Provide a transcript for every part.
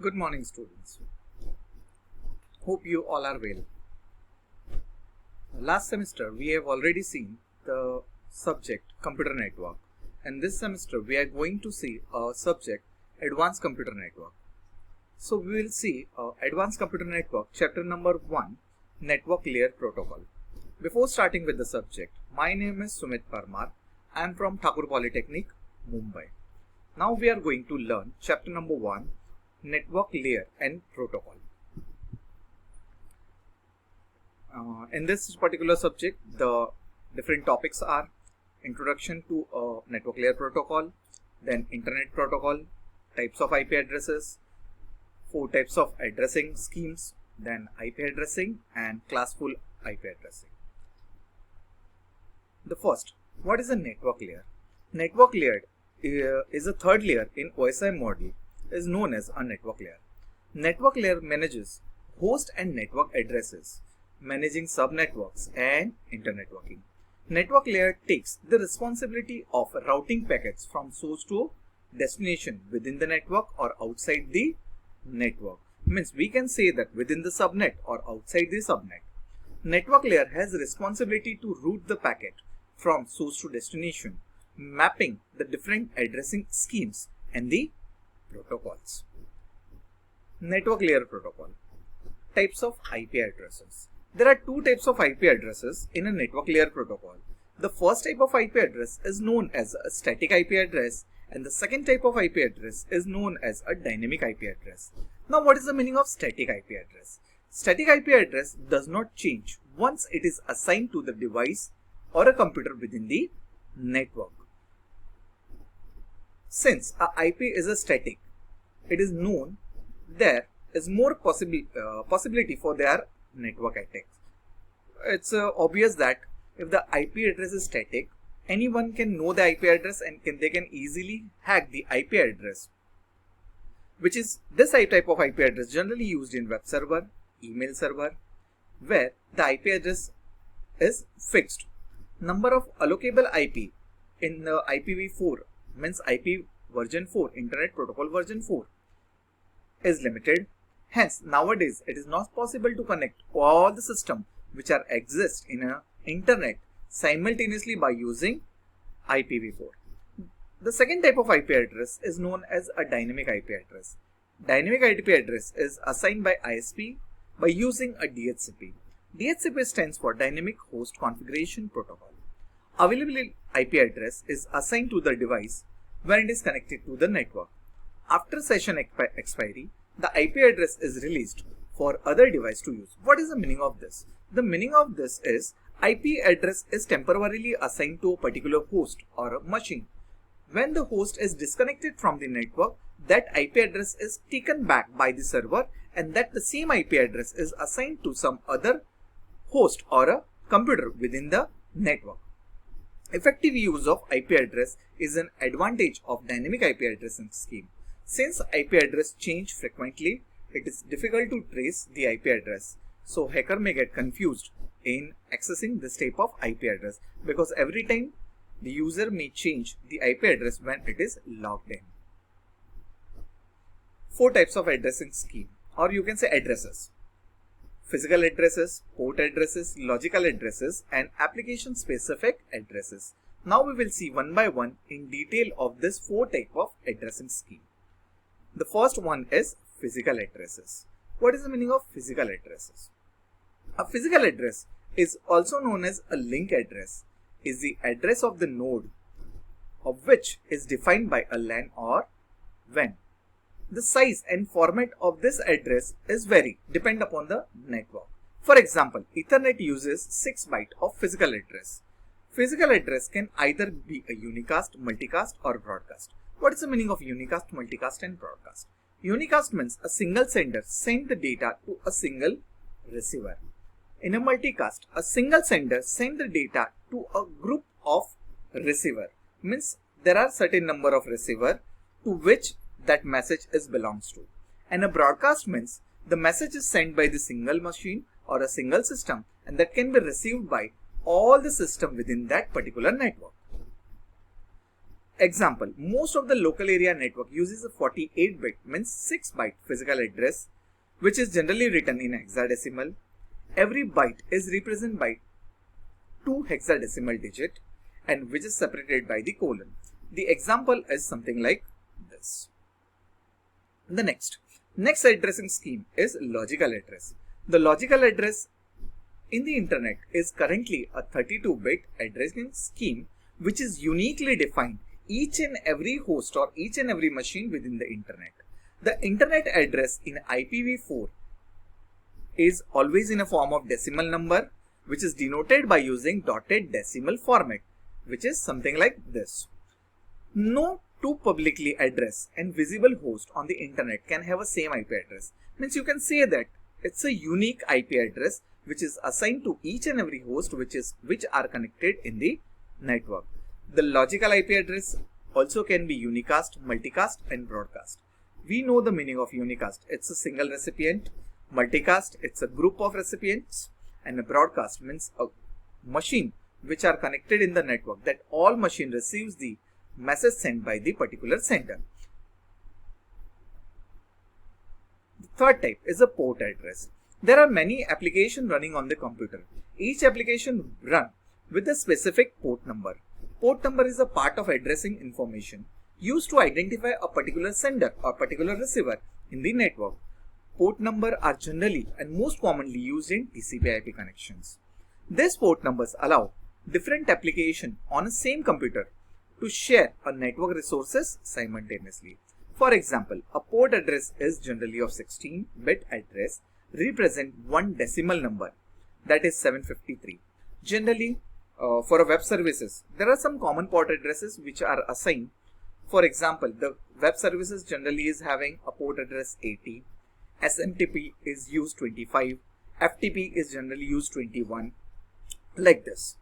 Good morning, students. Hope you all are well. Last semester, we have already seen the subject computer network, and this semester, we are going to see a subject advanced computer network. So, we will see advanced computer network, chapter number 1, network layer protocol. Before starting with the subject, my name is Sumit Parmar. I am from Thakur Polytechnic, Mumbai. Now, we are going to learn chapter number 1, network layer and protocol. In this particular subject, the different topics are introduction to network layer protocol, then internet protocol, types of IP addresses, 4 types of addressing schemes, then IP addressing and classful IP addressing. The first, what is a network layer? Network layer is a third layer in OSI model, is known as a network layer. Network layer manages host and network addresses, managing subnetworks and internetworking. Network layer takes the responsibility of routing packets from source to destination within the network or outside the network. Means we can say that within the subnet or outside the subnet. Network layer has responsibility to route the packet from source to destination, mapping the different addressing schemes and the protocols. Network layer protocol. Types of IP addresses. There are 2 types of IP addresses in a network layer protocol. The first type of IP address is known as a static IP address, and the second type of IP address is known as a dynamic IP address. Now, what is the meaning of static IP address? Static IP address does not change once it is assigned to the device or a computer within the network. Since a IP is a static, it is known there is more possibility for their network attacks. It's obvious that if the IP address is static, anyone can know the IP address and they can easily hack the IP address, which is this type of IP address generally used in web server, email server, where the IP address is fixed. Number of allocable IP in the IPv4 means IP version 4, Internet Protocol version 4 is limited. Hence, nowadays it is not possible to connect all the systems which are exist in a internet simultaneously by using IPv4. The second type of IP address is known as a dynamic IP address. Dynamic IP address is assigned by ISP by using a DHCP. DHCP stands for Dynamic Host Configuration Protocol. Available IP address is assigned to the device when it is connected to the network. After session expiry, the IP address is released for other device to use. What is the meaning of this? The meaning of this is IP address is temporarily assigned to a particular host or a machine. When the host is disconnected from the network, that IP address is taken back by the server, and that the same IP address is assigned to some other host or a computer within the network. Effective use of IP address is an advantage of dynamic IP addressing scheme. Since IP address change frequently, it is difficult to trace the IP address. So hacker may get confused in accessing this type of IP address because every time the user may change the IP address when it is logged in. 4 types of addressing scheme, or you can say addresses. Physical addresses, port addresses, logical addresses, and application specific addresses. Now we will see one by one in detail of this 4 type of addressing scheme. The first one is physical addresses. What is the meaning of physical addresses? A physical address is also known as a link address, is the address of the node of which is defined by a LAN or WAN. The size and format of this address is vary depend upon the network. For example, Ethernet uses 6 bytes of physical address. Physical address can either be a unicast, multicast, or broadcast. What is the meaning of unicast, multicast, and broadcast? Unicast means a single sender send the data to a single receiver. In a multicast, a single sender send the data to a group of receiver. Means there are certain number of receiver to which that message is belongs to. And a broadcast means the message is sent by the single machine or a single system, and that can be received by all the system within that particular network. Example, most of the local area network uses a 48-bit means 6-byte physical address, which is generally written in hexadecimal. Every byte is represented by 2 hexadecimal digit and which is separated by the colon. The example is something like this. The next addressing scheme is logical address. The logical address in the internet is currently a 32-bit addressing scheme which is uniquely defined each and every host or each and every machine within the internet. The internet address in IPv4 is always in a form of decimal number, which is denoted by using dotted decimal format, which is something like this. No two publicly addressed and visible hosts on the internet can have a same IP address. Means you can say that it's a unique IP address which is assigned to each and every host which are connected in the network. The logical IP address also can be unicast, multicast and broadcast. We know the meaning of unicast. It's a single recipient. Multicast, it's a group of recipients. And a broadcast means a machine which are connected in the network, that all machine receives the message sent by the particular sender. The third type is a port address. There are many applications running on the computer. Each application run with a specific port number. Port number is a part of addressing information used to identify a particular sender or particular receiver in the network. Port number are generally and most commonly used in TCP/IP connections. These port numbers allow different applications on a same computer to share a network resources simultaneously. For example, a port address is generally of 16-bit address represent one decimal number, that is 753. Generally, for a web services, there are some common port addresses which are assigned. For example, the web services generally is having a port address 80, SMTP is used 25, FTP is generally used 21, like this.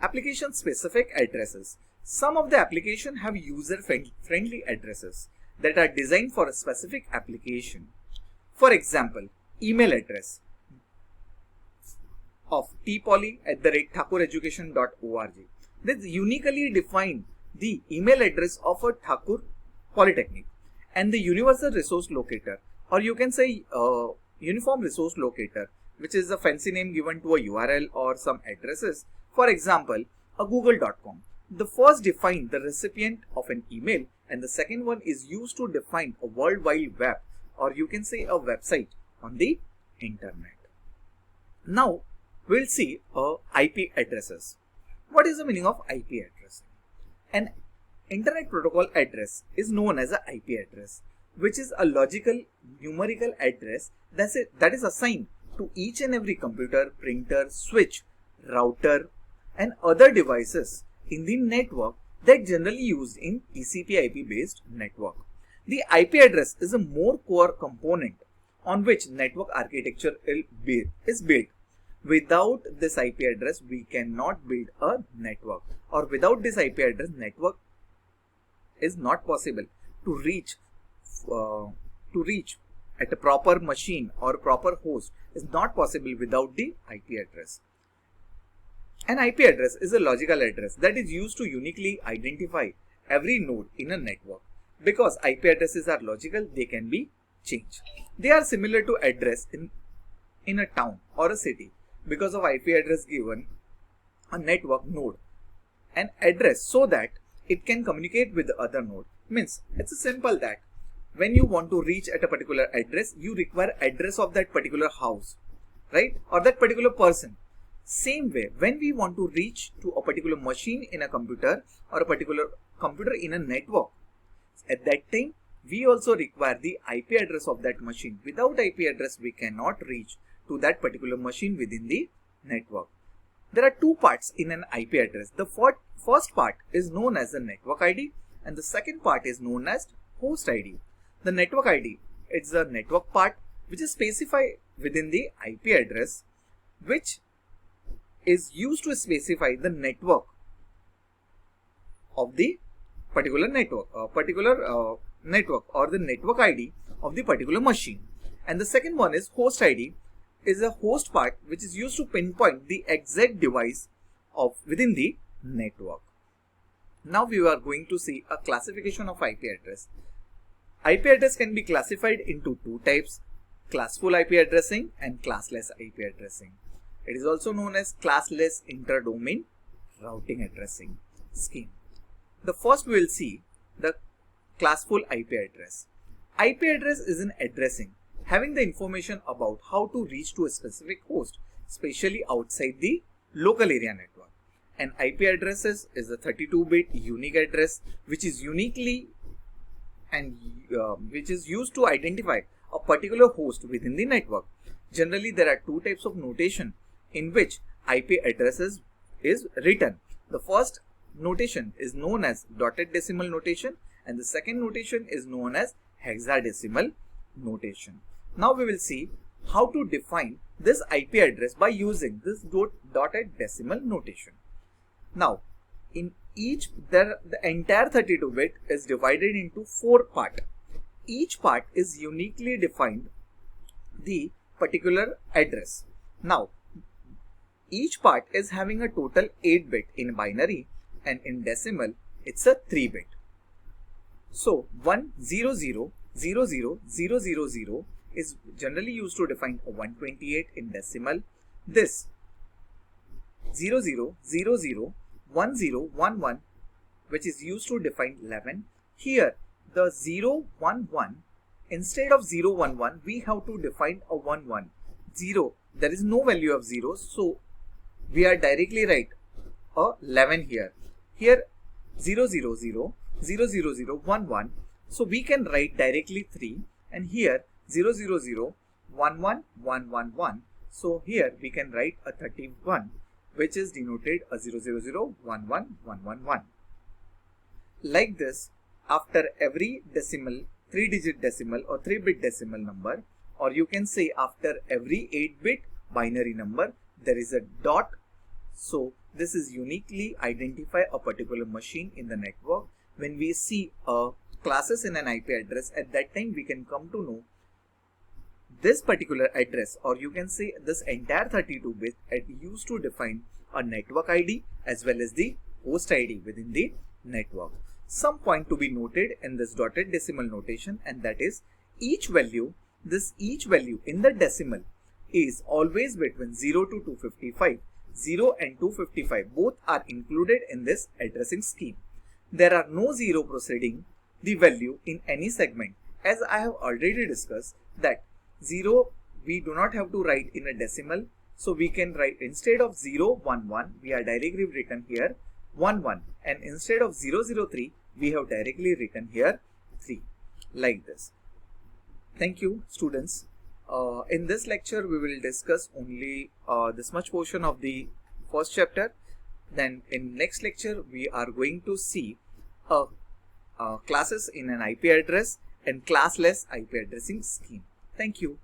Application specific addresses. Some of the applications have user friendly addresses that are designed for a specific application. For example, email address of tpoly@thakureducation.org. This uniquely define the email address of a Thakur Polytechnic, and the universal resource locator, or you can say uniform resource locator, which is a fancy name given to a URL or some addresses. For example, a google.com. The first define the recipient of an email and the second one is used to define a World Wide Web, or you can say a website on the internet. Now we'll see IP addresses. What is the meaning of IP address? An Internet Protocol address is known as an IP address, which is a logical numerical address that is assigned to each and every computer, printer, switch, router and other devices in the network that generally used in TCP/IP based network. The IP address is a more core component on which network architecture is built. Without this IP address, we cannot build a network, or without this IP address, network is not possible to reach at a proper machine or proper host is not possible without the IP address. An IP address is a logical address that is used to uniquely identify every node in a network. Because IP addresses are logical, they can be changed. They are similar to address in a town or a city. Because of IP address given a network node an address so that it can communicate with the other node. Means it's simple that when you want to reach at a particular address, you require address of that particular house, right? Or that particular person. Same way, when we want to reach to a particular machine in a computer or a particular computer in a network, at that time we also require the IP address of that machine. Without IP address, we cannot reach to that particular machine within the network. There are two parts in an IP address. The first part is known as the network ID and the second part is known as host ID. The network ID is the network part which is specified within the IP address, which is used to specify the network of the particular network, network or the network ID of the particular machine. And the second one is host ID, is a host part which is used to pinpoint the exact device of within the network. Now we are going to see a classification of IP address. IP address can be classified into two types, classful IP addressing and classless IP addressing. It is also known as classless inter-domain routing addressing scheme. The first we will see the classful IP address. IP address is an addressing having the information about how to reach to a specific host, especially outside the local area network. An IP address is a 32-bit unique address which is uniquely and which is used to identify a particular host within the network. Generally, there are two types of notation in which IP addresses is written. The first notation is known as dotted decimal notation and the second notation is known as hexadecimal notation. Now we will see how to define this IP address by using this dotted decimal notation. Now, in the entire 32-bit is divided into 4 parts. Each part is uniquely defined the particular address. Now, each part is having a total 8-bit in binary and in decimal it's a 3-bit. So 1000000 is generally used to define a 128 in decimal. This 00001011 which is used to define 11. Here the 011 instead of 011 we have to define a 11. 0 there is no value of 0, so we are directly write a 11 here. Here 0000011, so we can write directly 3 and here 0001111, so here we can write a 31 which is denoted a 0001111. Like this, after every decimal 3-digit decimal or 3-bit decimal number, or you can say after every 8-bit binary number there is a dot. So this is uniquely identify a particular machine in the network. When we see classes in an IP address, at that time we can come to know this particular address, or you can say this entire 32-bit used to define a network ID as well as the host ID within the network. Some point to be noted in this dotted decimal notation, and that is each value in the decimal is always between 0 to 255. 0 and 255 both are included in this addressing scheme. There are no 0 preceding the value in any segment, as I have already discussed that 0 we do not have to write in a decimal, so we can write instead of 011 we are directly written here 11, and instead of 003 we have directly written here 3, like this. Thank you, students. In this lecture we will discuss only this much portion of the first chapter. Then in next lecture we are going to see classes in an IP address and classless IP addressing scheme. Thank you.